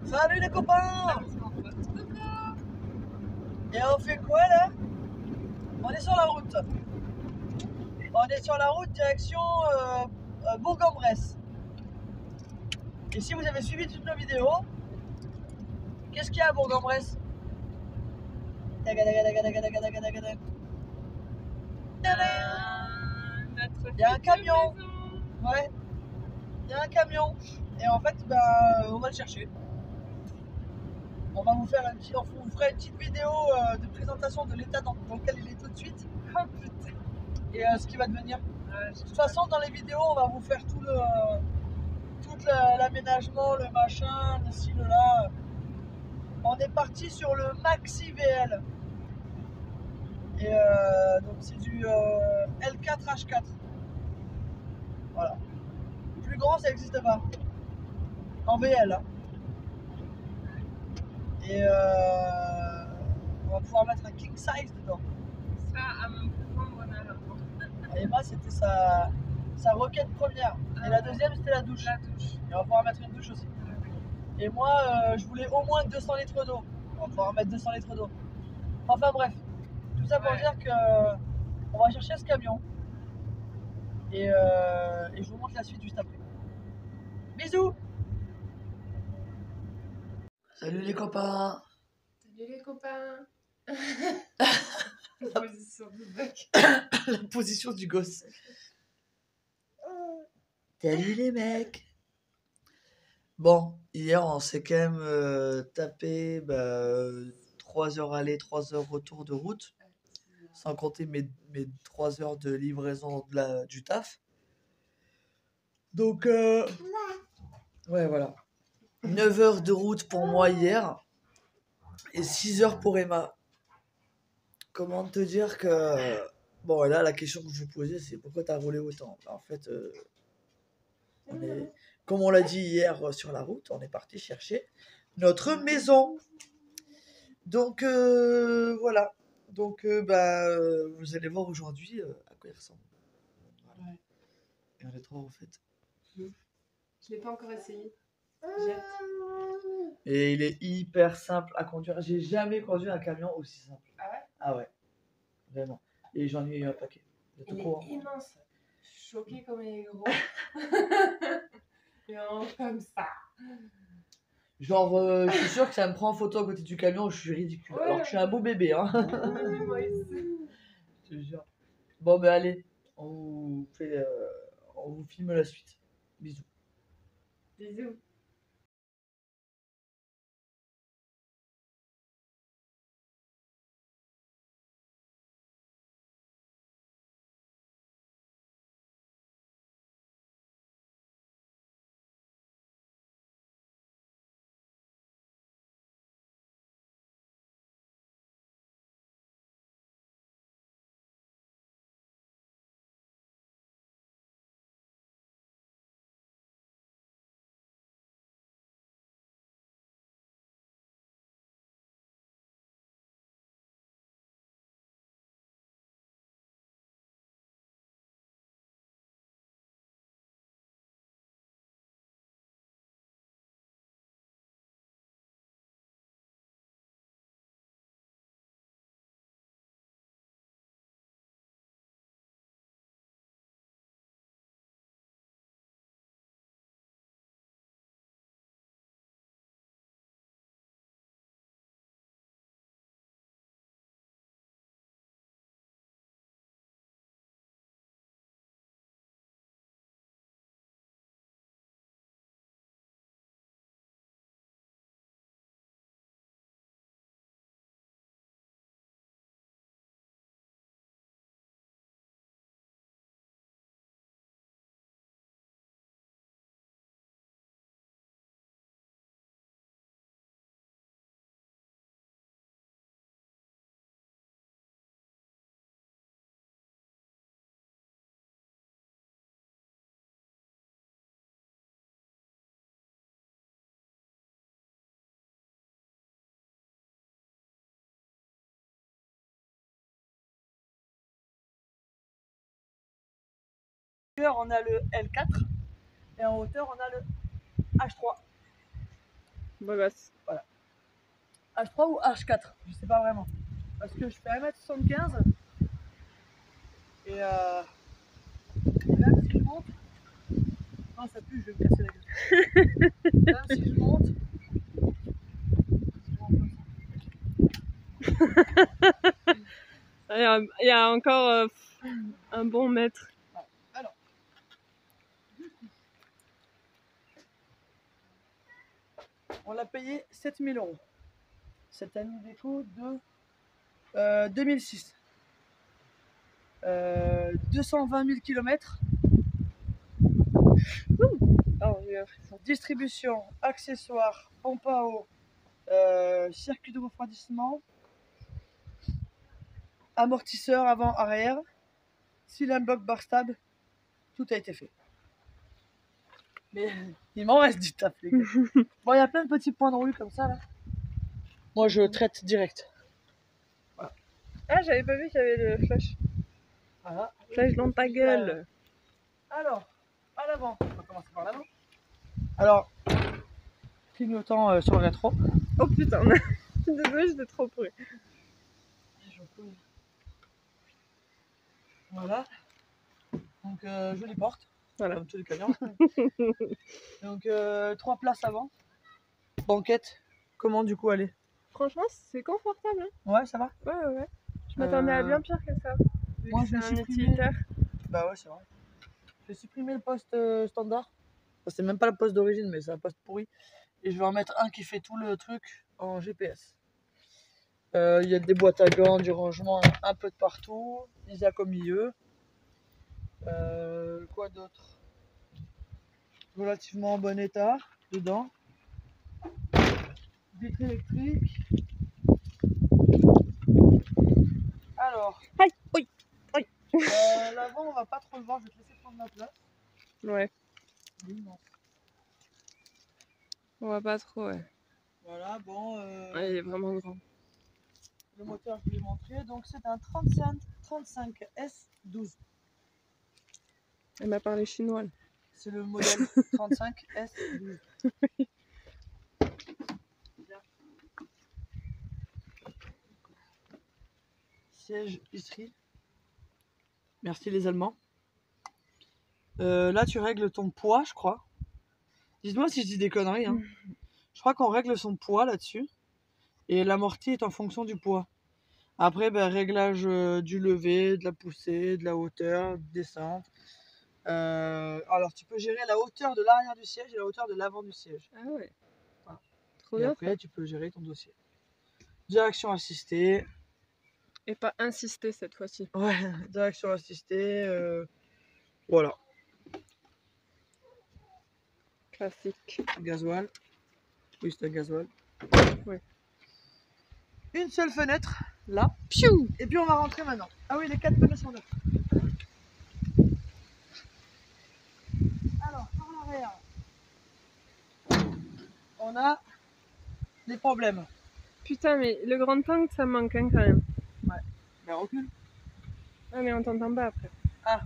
Salut les copains! Et on fait quoi là? On est sur la route. On est sur la route direction Bourg-en-Bresse. Et si vous avez suivi toutes nos vidéos, qu'est-ce qu'il y a à Bourg-en-Bresse? Il y a un camion. Ouais. Il y a un camion. Et en fait, on va le chercher. On va vous faire on vous fera une petite vidéo de présentation de l'état dans lequel il est tout de suite. Et ce qui va devenir. De toute façon, dans les vidéos, on va vous faire tout l'aménagement, le machin, le ci, le là. On est parti sur le Maxi VL. Et donc c'est du L4H4. Voilà. Plus grand, ça n'existe pas. En VL. Hein. Et on va pouvoir mettre un king size dedans. Ça, à mon plus grand bonheur. Emma, c'était sa requête première. Et la deuxième, c'était la douche. Et on va pouvoir mettre une douche aussi. Et moi, je voulais au moins 200 litres d'eau. On va pouvoir mettre 200 litres d'eau. Enfin bref, tout ça pour dire que on va chercher ce camion. Et je vous montre la suite juste après. Bisous! Salut les copains! Salut les copains. La position du bec. La position du gosse. Salut les mecs! Bon, hier on s'est quand même tapé 3 heures aller, 3 heures retour de route, sans compter mes 3 heures de livraison du taf. Donc, ouais, voilà. 9 heures de route pour moi hier et 6 heures pour Emma. Comment te dire que... Bon, là, la question que je vous posais, c'est pourquoi t'as roulé autant? En fait, comme on l'a dit hier sur la route, on est parti chercher notre maison. Donc, voilà. Donc, vous allez voir aujourd'hui à quoi il ressemble. Voilà. Ouais. Et on est trois, en fait. Je l'ai pas encore essayé. Et il est hyper simple à conduire. J'ai jamais conduit un camion aussi simple. Ah ouais? Ah ouais, vraiment. Et j'en ai eu un paquet. Il est immense. Je suis choquée comme il est gros. Et comme ça. Genre, je suis sûr que ça me prend en photo à côté du camion, je suis ridicule. Ouais. Alors que je suis un beau bébé, hein. Moi aussi. Je te jure. Bon, allez, on vous filme la suite. Bisous. Bisous. On a le L4 et en hauteur on a le H3. Beau gosse. H3 ou H4, je sais pas vraiment. Parce que je fais 1m75 et même si je monte, non ça pue, je vais me casser la gueule. Même si je monte, Il y a encore un bon mètre. alors, on l'a payé 7000 €. Cette année des coûts de 2006. 220 000 km. Oh, j'ai l'impression. Distribution, accessoires, pompe à eau, circuit de refroidissement, amortisseur avant-arrière, cylindre bloc bar stab, tout a été fait. Mais il m'en reste du taf, les gars. Bon, il y a plein de petits points de rouille comme ça là. Moi je traite direct. Voilà. Ah, j'avais pas vu qu'il y avait le flash. Voilà. Flash dans ta gueule. Alors, à l'avant, on va commencer par l'avant. Alors, clignotant sur le rétro. Oh putain, je suis désolée, j'étais trop près. Voilà. Donc, jolie porte. Voilà. Comme tous les camions. Donc, 3 places avant. Banquette. Comment du coup aller? Franchement, c'est confortable. Hein. Ouais, ça va? Ouais. Je m'attendais à bien pire que ça. Moi, je c'est vais un supprimer. utilitaire. Bah ouais, c'est vrai. Je vais supprimer le poste standard. Enfin, c'est même pas le poste d'origine, mais c'est un poste pourri. Et je vais en mettre un qui fait tout le truc en GPS. Il y a des boîtes à gants, du rangement un peu de partout. Isaac au milieu. Quoi d'autre? Relativement en bon état dedans. Vitre électrique. Alors. Aïe, oui. L'avant, on va pas trop le voir. Je vais te laisser prendre la place. Ouais, Oui, non. on voit pas trop, ouais. Voilà, bon. Ouais, il est vraiment grand. Le moteur, je vais vous montrer. Donc, c'est un 35S12. Elle m'a parlé chinois. Là. C'est le modèle 35S12. Siège Istri. Merci les Allemands. Là, tu règles ton poids, je crois. Dis-moi si je dis des conneries. Hein. Je crois qu'on règle son poids là-dessus. Et l'amorti est en fonction du poids. Après, ben, réglage du lever, de la poussée, de la hauteur, descente. Alors, tu peux gérer la hauteur de l'arrière du siège et la hauteur de l'avant du siège. Ah ouais. Voilà. Trop Et bien. après, tu peux gérer ton dossier. Direction assistée. Et pas insister cette fois-ci. Ouais, direction assistée. Voilà. Classique. Gasoil. Oui, c'est un gasoil. Ouais. Une seule fenêtre, là. Piou. Et puis on va rentrer maintenant. Ah oui, les 4 pneus sont neufs. Alors, par l'arrière, on a des problèmes. Putain, mais le grand tank, ça me manque hein, quand même. Mais recule. Ah, mais on t'entend pas après. Ah.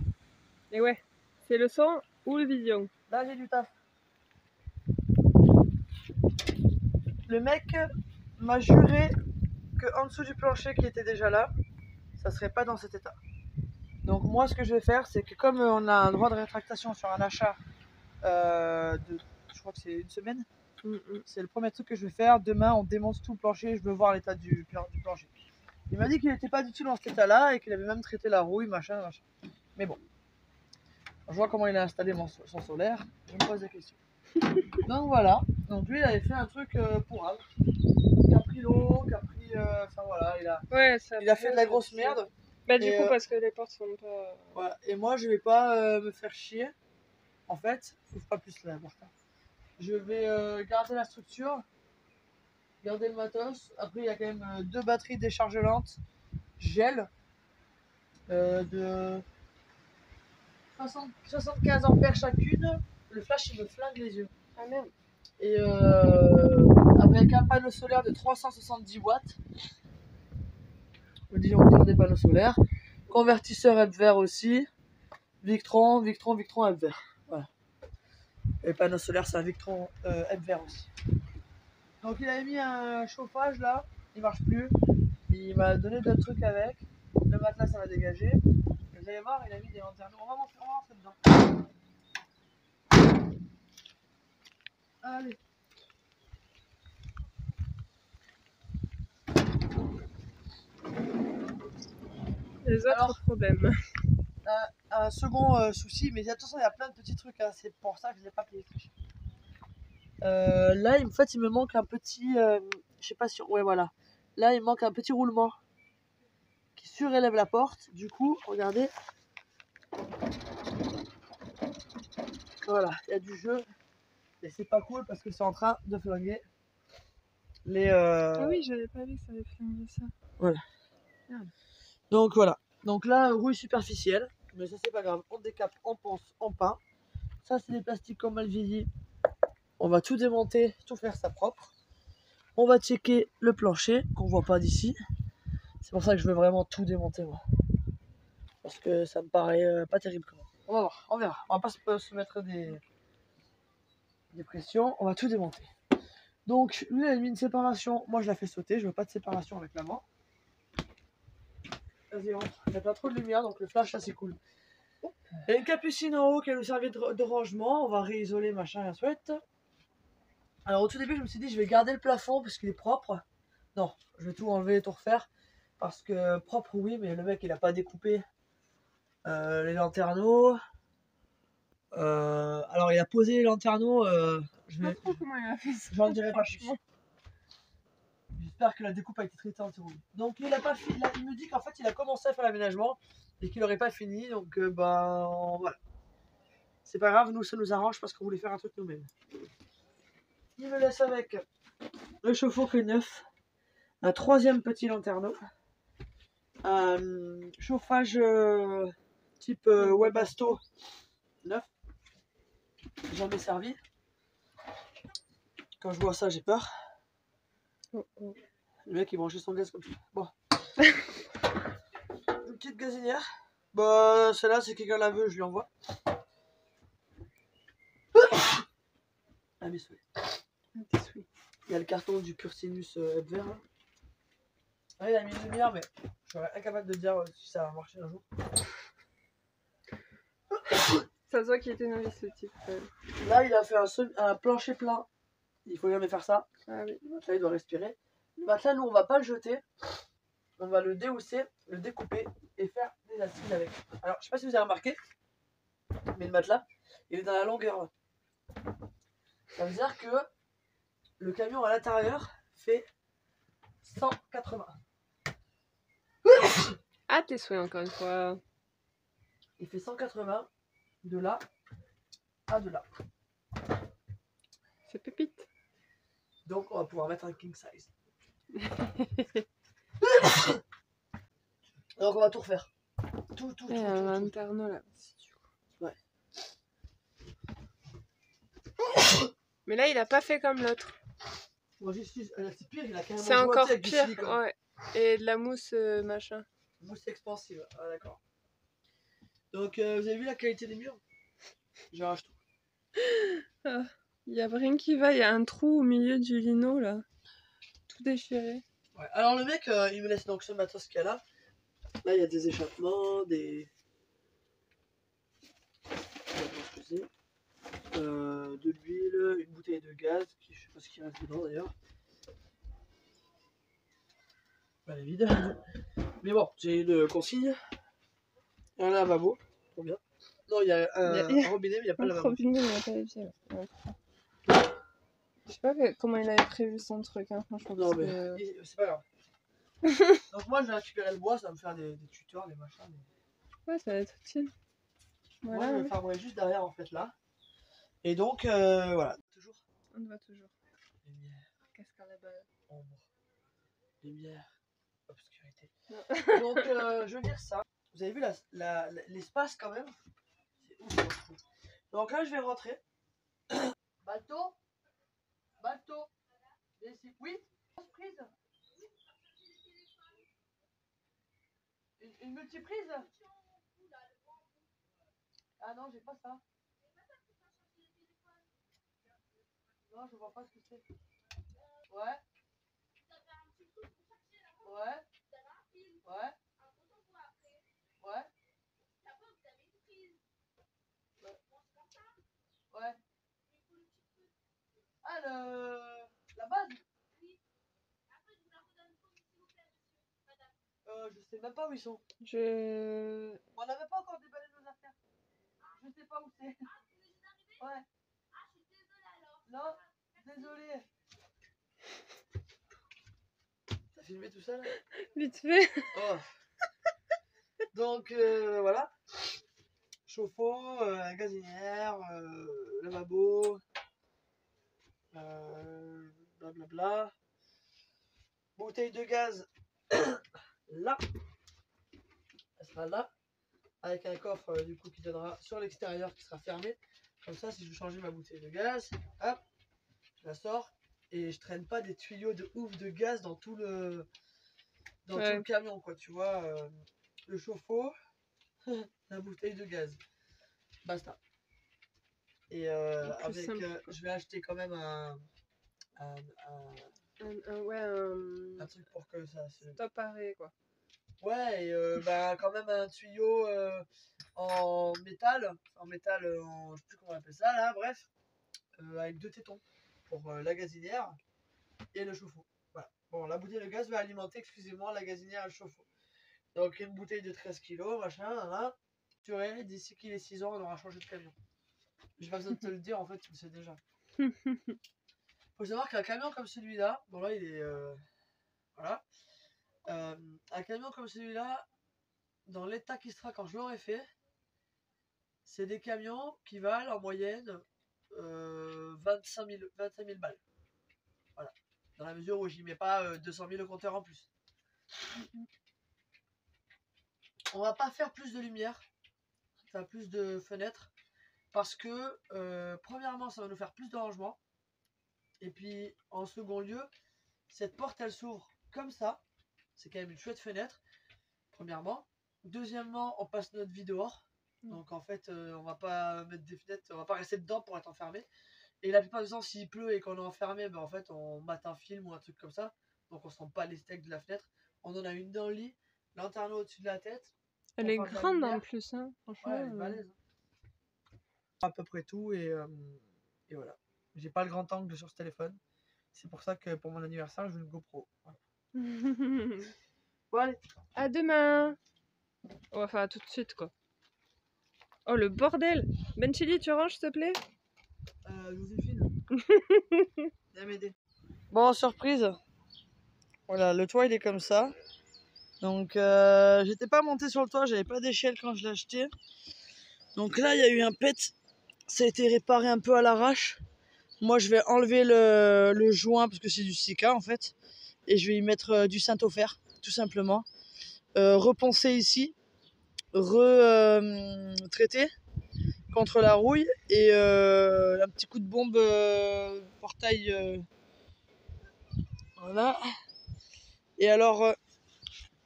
Et ouais, c'est le son ou le vision. Là, j'ai du taf. Le mec m'a juré qu'en dessous du plancher qui était déjà là, ça serait pas dans cet état. Donc moi, ce que je vais faire, c'est que comme on a un droit de rétractation sur un achat je crois que c'est une semaine, c'est le premier truc que je vais faire. Demain, on démonte tout le plancher, je veux voir l'état du plancher. Il m'a dit qu'il n'était pas du tout dans cet état-là et qu'il avait même traité la rouille, machin. Mais bon, je vois comment il a installé son solaire, je me pose des questions. Donc voilà, donc lui il avait fait un truc pour Al, qui a pris l'eau, qui a pris, enfin voilà, il a fait de la grosse merde. Bah du coup parce que les portes sont pas... Voilà. Et moi je vais pas me faire chier, en fait, ouvre pas plus la porte. Je vais garder la structure, garder le matos, après il y a quand même 2 batteries déchargeantes, gel, de 75 ampères chacune, le flash il me flingue les yeux. Ah merde. Et avec un panneau solaire de 370 watts, le disjoncteur des panneaux solaires, convertisseur F vert aussi, Victron F vert. Voilà. Et le panneau solaire c'est un Victron F vert aussi. Donc il avait mis un chauffage là, il marche plus. Il m'a donné d'autres trucs avec. Le matelas ça va dégager. Vous allez voir, il a mis des lanternes. On va rentrer dedans. Allez. Les autres Alors, problèmes. un second souci, mais attention, il y a plein de petits trucs, hein, c'est pour ça que je ne l'ai pas payé très cher. Là, en fait, il me manque un petit. Je sais pas si. Ouais, voilà. Là, il me manque un petit roulement qui surélève la porte. Du coup, regardez. Voilà, il y a du jeu. Et c'est pas cool parce que c'est en train de flinguer les. Ah oui, j'avais pas vu que ça avait flingué ça. Voilà. Merde. Donc voilà. Donc là, rouille superficielle. Mais ça, c'est pas grave. On décape, on pense, on peint. Ça, c'est des plastiques comme mal vieillis. On va tout démonter, tout faire ça propre. On va checker le plancher qu'on voit pas d'ici. C'est pour ça que je veux vraiment tout démonter moi. Parce que ça me paraît pas terrible quand même. On va voir, on verra. On va pas se mettre des pressions. On va tout démonter. Donc lui il a mis une séparation. Moi je la fais sauter. Je veux pas de séparation avec la main. Vas-y rentre. Il n'y a pas trop de lumière donc le flash là c'est cool. Il y a une capucine en haut qui va nous servir de rangement. On va réisoler machin et souhaite. Alors au tout début je me suis dit je vais garder le plafond parce qu'il est propre. Non, je vais tout enlever et tout refaire. Parce que propre oui mais le mec il a pas découpé les lanterneaux. Alors il a posé les lanterneaux. Je sais pas trop comment il a fait ça. J'en dirai pas plus. J'espère que la découpe a été traitée en théorie. Donc il a pas fini. Il me dit qu'en fait il a commencé à faire l'aménagement et qu'il n'aurait pas fini. Donc voilà. C'est pas grave, nous ça nous arrange parce qu'on voulait faire un truc nous-mêmes. Il me laisse avec le chauffe-eau qui est neuf, un troisième petit lanterneau, un chauffage type Webasto neuf, jamais servi. Quand je vois ça j'ai peur. Oh, oh. Le mec il branchait son gaz comme ça. Bon. Une petite gazinière. Bah celle-là c'est quelqu'un la veut, je lui envoie. Ah mes souhaits. Il y a le carton du Pursinus vert là. Ah, il a mis une lumière mais je serais incapable de dire si ça va marcher un jour. Ça se voit qu'il était novice le type. Là il a fait un plancher plat. Il faut jamais faire ça. Ah oui. Le matelas il doit respirer. Le matelas nous on va pas le jeter. On va le déhausser, le découper et faire des assises avec. Alors je sais pas si vous avez remarqué, mais le matelas il est dans la longueur. Ça veut dire que le camion à l'intérieur fait 180. Ah tes souhaits encore une fois. Il fait 180 de là à de là. C'est pépite. Donc on va pouvoir mettre un king size. Donc on va tout refaire. Tout. Il y a un lanterneau là. Ouais. Mais là il a pas fait comme l'autre. Moi c'est pire, il a carrément C'est joué encore avec du pire. silicone. Ouais. Et de la mousse machin. Mousse expansive. Ah d'accord. Donc vous avez vu la qualité des murs? J'arrache tout. Il y a rien qui va, il y a un trou au milieu du lino là. Tout déchiré. Ouais. Alors le mec il me laisse donc ce matos qu'il y a là. Là il y a des échappements, de l'huile, une bouteille de gaz, qui, je sais pas ce qu'il reste dedans d'ailleurs. Elle est vide. Mais bon, j'ai une consigne. Un lavabo, trop bien. Non, il y a un robinet, mais il n'y a pas de lavabo. Robinet, il n'y a pas les pieds. Ouais. Je sais pas comment il avait prévu son truc, hein, franchement. Non, parce mais que... c'est pas grave. Donc moi, je vais récupérer le bois, ça va me faire des tuteurs, des machins. Ouais, ça va être utile. Voilà. Moi, je vais fabriquer juste derrière, en fait, là. Et donc, voilà. Toujours. On va toujours. Lumière, Casque à la balle. ombre, lumière, obscurité. Donc, je veux dire ça. Vous avez vu l'espace quand même? C'est ouf, moi, je trouve. Donc là, je vais rentrer. Bateau? Bateau? Ici. Oui? Prise? Une multiprise? Ah non, j'ai pas ça. Non, je vois pas ce que c'est. Ouais. Ouais. Ouais. Ouais. Ouais. Ah, la base? Je sais même pas où ils sont. On n'avait pas encore déballé nos affaires. Je sais pas où c'est. Ouais. Non, désolé. T'as filmé tout ça là? Vite fait. Oh. Donc voilà. Chauffe-eau, gazinière, lavabo, blablabla. Bouteille de gaz là. Elle sera là. Avec un coffre du coup qui donnera sur l'extérieur qui sera fermé. Comme ça, si je veux changer ma bouteille de gaz, hop, je la sors et je traîne pas des tuyaux de ouf de gaz dans tout le tout le camion quoi. Tu vois, le chauffe-eau, la bouteille de gaz, basta. Et avec, simple, je vais acheter quand même un truc pour que ça se... Stop arrêt quoi. Ouais, et quand même un tuyau en métal, je sais plus comment on appelle ça là, bref, avec 2 tétons pour la gazinière et le chauffe-eau. Voilà. Bon, la bouteille de gaz va alimenter exclusivement la gazinière et le chauffe-eau. Donc une bouteille de 13 kg, machin, là, d'ici qu'il ait 6 ans, on aura changé de camion. J'ai pas besoin de te le dire, en fait, tu le sais déjà. Faut savoir qu'un camion comme celui-là, bon là il est... voilà. Un camion comme celui-là, dans l'état qui sera quand je l'aurai fait, c'est des camions qui valent en moyenne 25 000 balles. Voilà. Dans la mesure où j'y mets pas 200 000 au compteur en plus. On va pas faire plus de lumière, enfin plus de fenêtres, parce que premièrement ça va nous faire plus de rangement. Et puis en second lieu, cette porte elle s'ouvre comme ça. C'est quand même une chouette fenêtre, premièrement. Deuxièmement, on passe notre vie dehors. Donc en fait, on va pas mettre des fenêtres, on va pas rester dedans pour être enfermé. Et la plupart du temps, s'il pleut et qu'on est enfermé, ben en fait, on mate un film ou un truc comme ça. Donc on sent pas les steaks de la fenêtre. On en a une dans le lit, lanterne au-dessus de la tête. Elle est grande en plus, hein. Franchement. Ouais, elle est balèze. À peu près tout et voilà. J'ai pas le grand angle sur ce téléphone. C'est pour ça que pour mon anniversaire, je veux une GoPro. Voilà. Bon, allez. À demain. On va faire tout de suite quoi. Oh le bordel. Benchili, tu ranges s'il te plaît? Joséphine. Viens m'aider. Bon, surprise. Voilà, le toit il est comme ça. Donc j'étais pas monté sur le toit, j'avais pas d'échelle quand je l'ai acheté. Donc là il y a eu un pet. Ça a été réparé un peu à l'arrache. Moi je vais enlever le joint parce que c'est du silica en fait. Et je vais y mettre du Saint-Ofer, tout simplement. Reponcer ici. Traiter contre la rouille. Et un petit coup de bombe portail. Voilà. Et alors,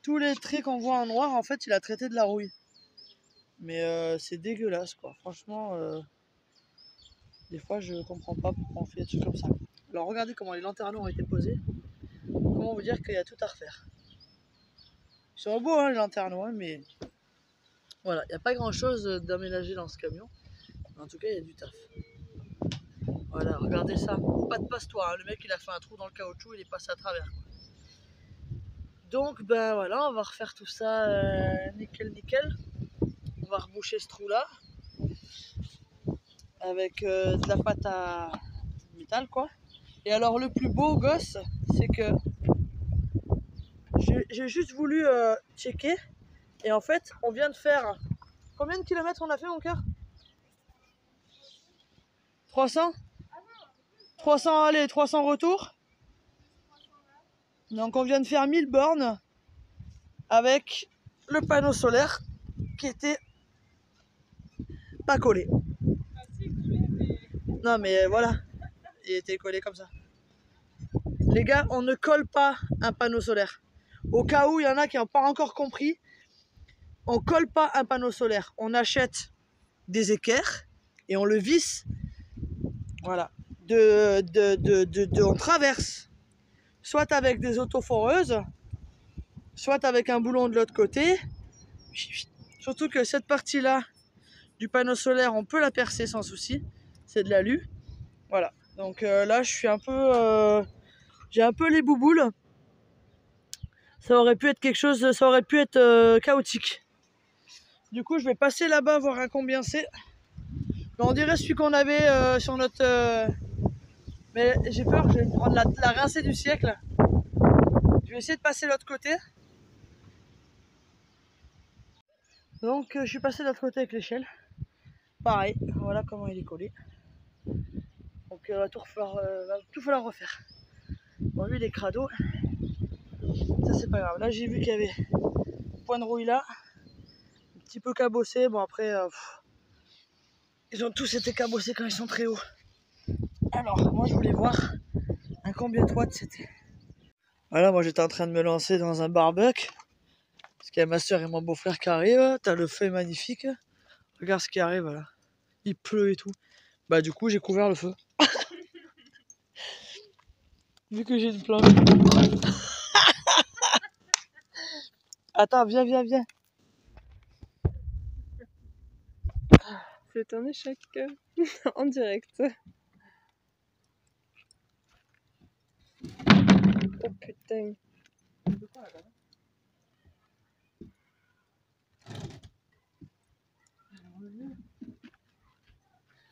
tous les traits qu'on voit en noir, en fait, il a traité de la rouille. Mais c'est dégueulasse, quoi. Franchement, des fois, je comprends pas pourquoi on fait des trucs comme ça. Alors, regardez comment les lanterneaux ont été posés. Comment vous dire qu'il y a tout à refaire. Ils sont beaux, hein, les lanterneaux, hein, mais voilà, il n'y a pas grand-chose d'aménager dans ce camion. En tout cas, il y a du taf. Voilà, regardez ça. Pas de passe-toi, hein. Le mec, il a fait un trou dans le caoutchouc, il est passé à travers. Donc, ben voilà, on va refaire tout ça nickel. On va reboucher ce trou-là. Avec de la pâte à métal, quoi. Et alors, le plus beau gosse, c'est que j'ai juste voulu checker. Et en fait, on vient de faire... Combien de kilomètres on a fait, mon cœur? 300 300 aller, 300 retour. Donc on vient de faire 1000 bornes avec le panneau solaire qui était pas collé. Non mais voilà, il était collé comme ça. Les gars, on ne colle pas un panneau solaire. Au cas où il y en a qui n'ont pas encore compris, on colle pas un panneau solaire. On achète des équerres et on le visse. Voilà. On traverse soit avec des autoforeuses, soit avec un boulon de l'autre côté. Surtout que cette partie-là du panneau solaire, on peut la percer sans souci. C'est de l'alu. Voilà. Donc là, je suis un peu... j'ai un peu les bouboules. Ça aurait pu être quelque chose... Ça aurait pu être chaotique. Du coup, je vais passer là-bas, voir à combien c'est. On dirait celui qu'on avait sur notre... Mais j'ai peur, je vais me prendre la rincée du siècle. Je vais essayer de passer de l'autre côté. Donc je suis passé de l'autre côté avec l'échelle. Pareil, voilà comment il est collé. Donc va tout falloir refaire. Bon, lui il est crado. Ça c'est pas grave. Là j'ai vu qu'il y avait point de rouille là. Un petit peu cabossé. Bon après, ils ont tous été cabossés quand ils sont très hauts. Alors moi je voulais voir à combien de watts c'était. Voilà, moi j'étais en train de me lancer dans un barbecue. Parce qu'il y a ma soeur et mon beau-frère qui arrivent. T'as le feu magnifique. Regarde ce qui arrive là. Il pleut et tout. Bah du coup j'ai couvert le feu. Vu que j'ai une planche. Attends, viens. C'est un échec en direct. Oh putain.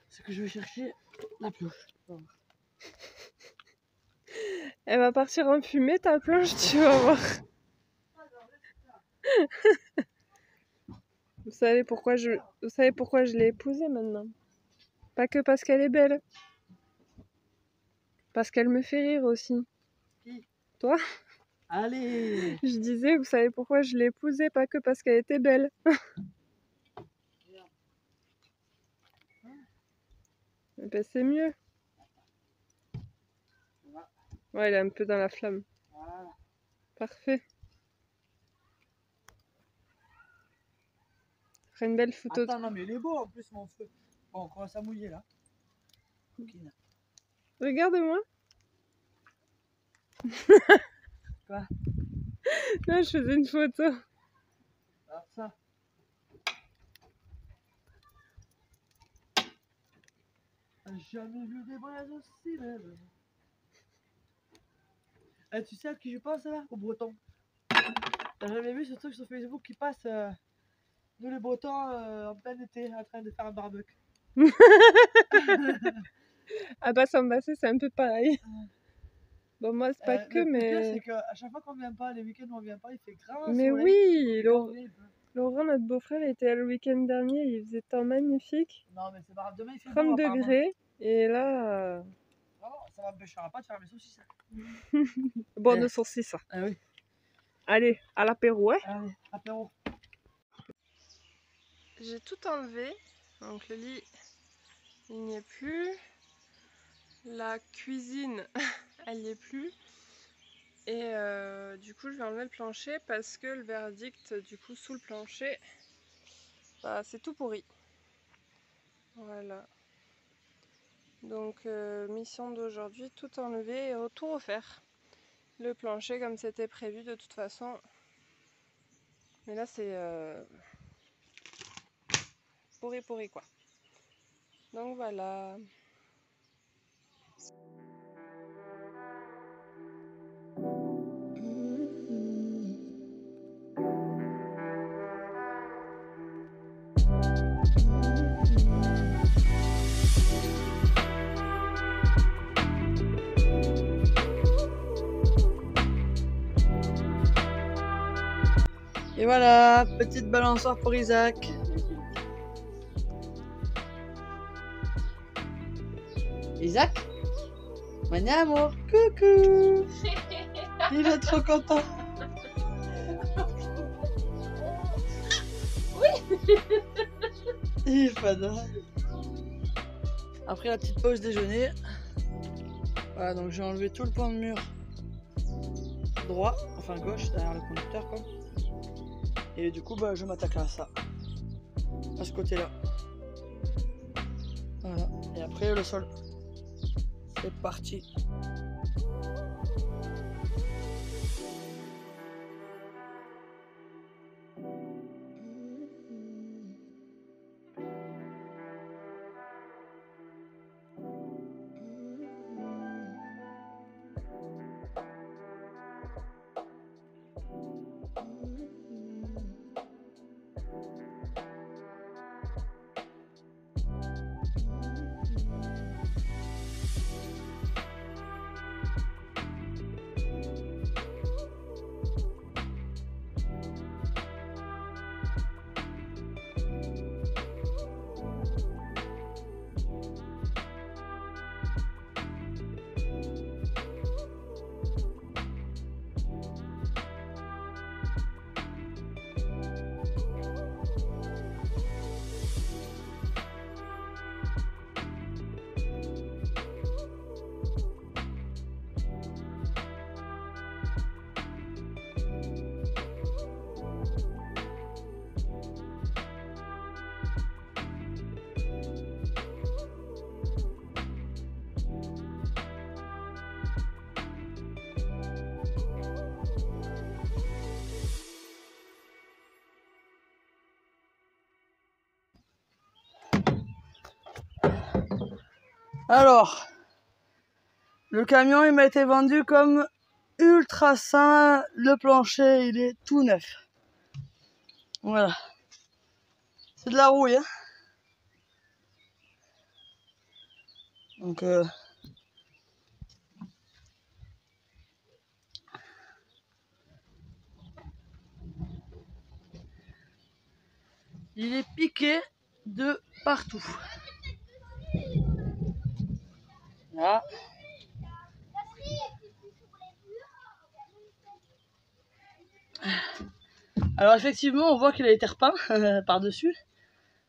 C'est que je vais chercher la pioche. Elle va partir en fumée ta planche, tu vas voir. Vous savez pourquoi je l'ai épousée maintenant? Pas que parce qu'elle est belle. Parce qu'elle me fait rire aussi. Qui? Toi? Allez! Je disais, vous savez pourquoi je l'ai épousée? Pas que parce qu'elle était belle. Ben, c'est mieux. Ouais, elle est un peu dans la flamme. Voilà. Parfait. Ça ferait une belle photo. Attends, non mais il est beau en plus mon feu. Bon, on commence à mouiller là. Coquine. Regarde-moi. Quoi? Non, je faisais une photo. Alors ça. J'ai jamais vu des braises aussi belles. Tu sais à qui je pense là? Aux Bretons. T'as jamais vu ce truc sur Facebook qui passe nous les Bretons en plein été en train de faire un barbecue. Ah bah Sambassé, c'est un peu pareil. Bon, moi, c'est pas que, Le pire, mais... c'est qu'à chaque fois qu'on vient pas, les week-ends où on vient pas, il fait grand Mais soleil. oui, Horrible. Laurent, notre beau-frère, était là le week-end dernier, il faisait temps magnifique. Non mais c'est pas grave, demain il fait 30 beau, degrés, et là... Non, ça m'empêchera pas de faire mes saucisses. Bonne saucisse. Ah oui. Allez, à l'apéro, hein. Allez, apéro. J'ai tout enlevé, donc le lit, il n'y est plus. La cuisine, elle n'y est plus. Et du coup, je vais enlever le plancher parce que le verdict, du coup, sous le plancher, bah, c'est tout pourri. Voilà. Donc, mission d'aujourd'hui, tout enlever et tout refaire. Le plancher comme c'était prévu de toute façon. Mais là, c'est pourri quoi. Donc voilà. Et voilà, petite balançoire pour Isaac. Isaac? Mon amour, coucou. Il est trop content. Oui. Il est fada. Après la petite pause déjeuner, voilà, donc j'ai enlevé tout le pan de mur droit, enfin gauche, derrière le conducteur quoi. Et du coup bah je m'attaque à ça, à ce côté là. Voilà, et après le sol. C'est parti. Alors, le camion il m'a été vendu comme ultra sain. Le plancher il est tout neuf. Voilà. C'est de la rouille. Hein. Donc il est piqué de partout. Là. Alors effectivement, on voit qu'il a été repeint par-dessus,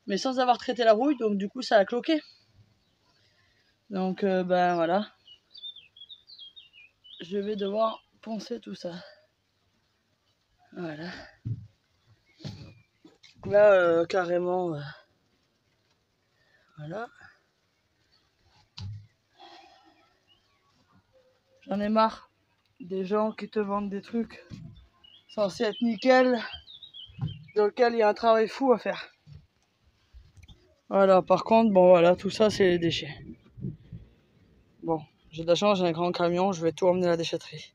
mais sans avoir traité la rouille, donc du coup ça a cloqué. Donc ben voilà. Je vais devoir poncer tout ça. Voilà. Là, carrément, voilà. J'en ai marre des gens qui te vendent des trucs censés être nickel, dans lequel il y a un travail fou à faire. Voilà, par contre, bon voilà, tout ça c'est les déchets. Bon, j'ai de la chance, j'ai un grand camion, je vais tout emmener à la déchetterie.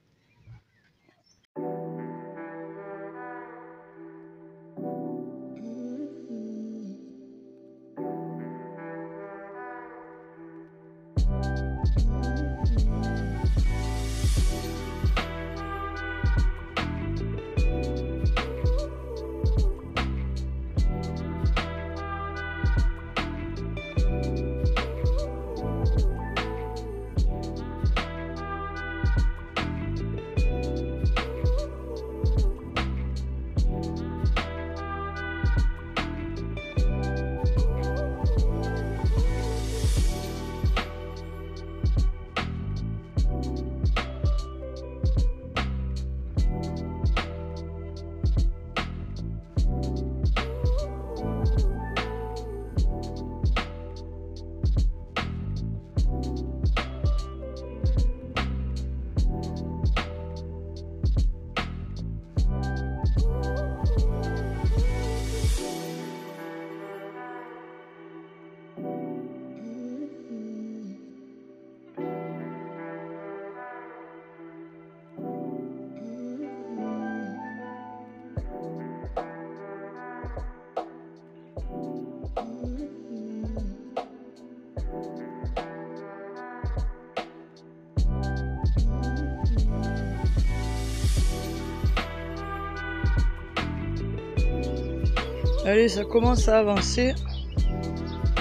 Allez, ça commence à avancer.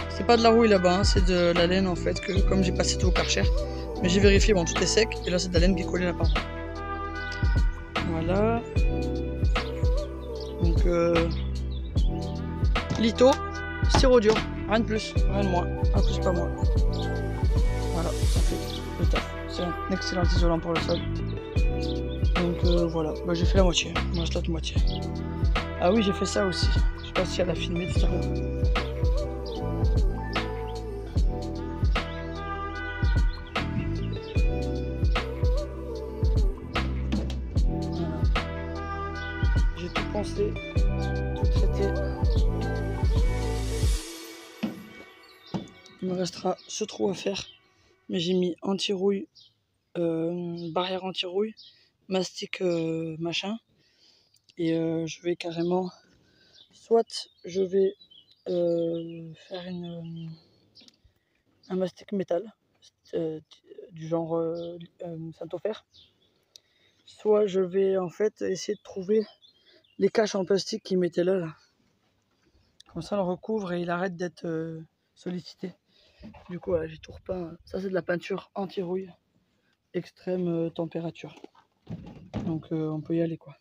C'est pas de la rouille là-bas, hein, c'est de la laine en fait, que comme j'ai passé tout au Karcher. Mais j'ai vérifié, bon tout est sec, et là c'est de la laine qui est collée là-bas. Voilà. Donc litho, sirop dur, rien de plus, rien de moins, un plus pas moins. Voilà, ça fait le taf. C'est un excellent isolant pour le sol. Donc voilà, bah, j'ai fait la moitié, il me reste l'autre moitié. Ah oui, j'ai fait ça aussi. Je sais pas si elle a filmé tout à l'heure. Voilà. J'ai tout pensé, tout traité. Il me restera ce trou à faire. Mais j'ai mis anti-rouille, barrière anti-rouille, mastic machin. Et je vais carrément, soit je vais faire un mastic métal du genre Saint-Ofer, soit je vais en fait essayer de trouver les caches en plastique qu'ils mettaient là. Comme ça on le recouvre et il arrête d'être sollicité. Du coup voilà, j'ai tout repeint. Ça c'est de la peinture anti-rouille, extrême température. Donc on peut y aller quoi.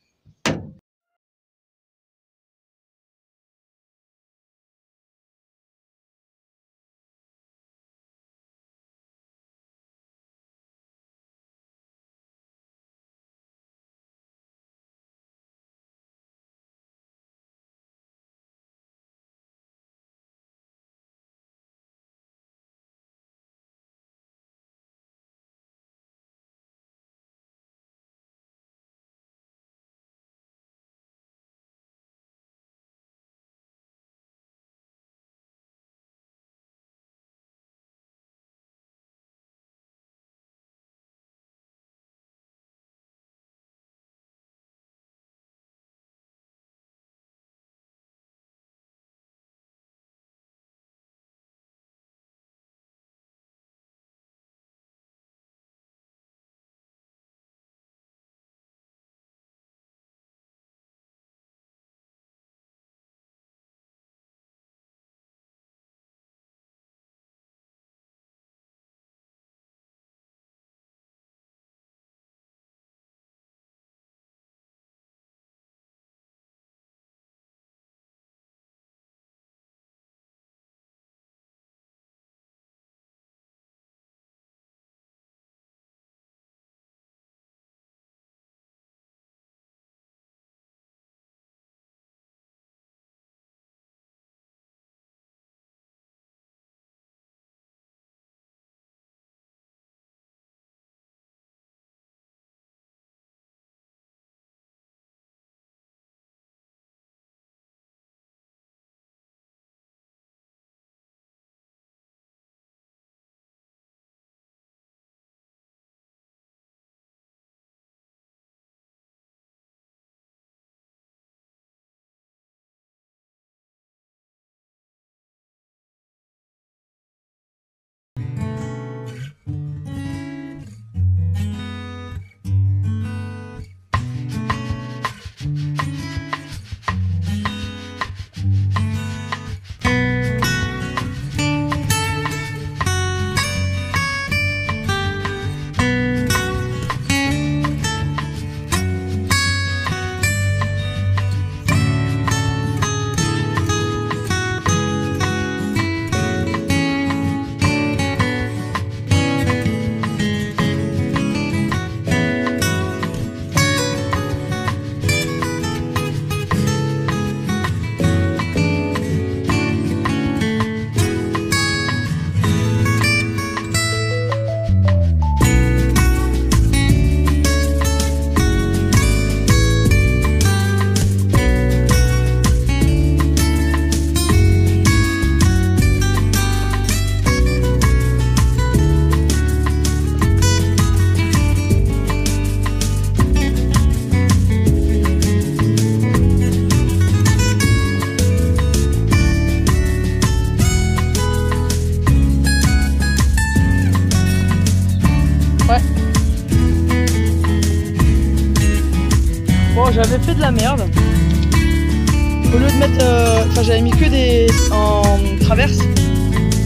j'avais fait de la merde. Au lieu de mettre... Enfin, j'avais mis que des... en traverse.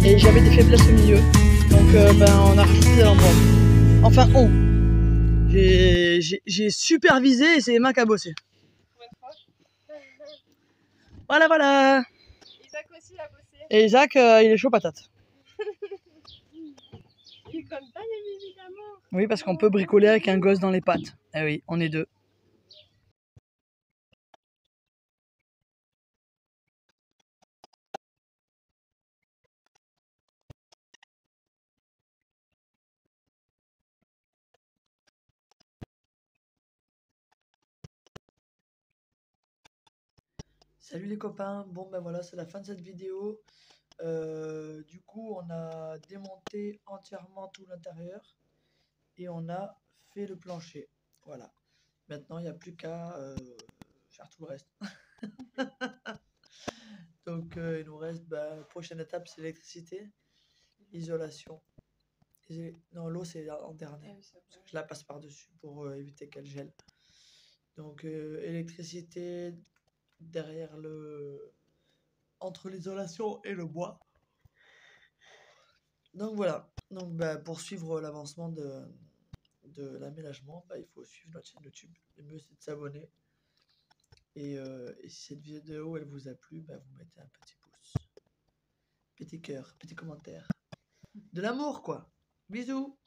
Et j'avais des faiblesses au milieu. Donc, on a rajouté des lambeaux. Enfin, j'ai supervisé et c'est Emma qui a bossé. Voilà, voilà. Isaac aussi a bossé. Et Isaac, il est chaud patate. Il compte pas les médicaments. Oui, parce qu'on peut bricoler avec un gosse dans les pattes. Eh oui, on est deux. Salut les copains, bon ben voilà, c'est la fin de cette vidéo. Du coup, on a démonté entièrement tout l'intérieur et on a fait le plancher. Voilà. Maintenant, il n'y a plus qu'à faire tout le reste. Donc, il nous reste, prochaine étape, c'est l'électricité, isolation. Non, l'eau, c'est en dernier. Parce que je la passe par-dessus pour éviter qu'elle gèle. Donc, électricité derrière entre l'isolation et le bois. Donc voilà. Donc pour suivre l'avancement de l'aménagement, il faut suivre notre chaîne YouTube. Le mieux c'est de s'abonner. Et si cette vidéo elle vous a plu, vous mettez un petit pouce, petit cœur, petit commentaire. De l'amour quoi. Bisous.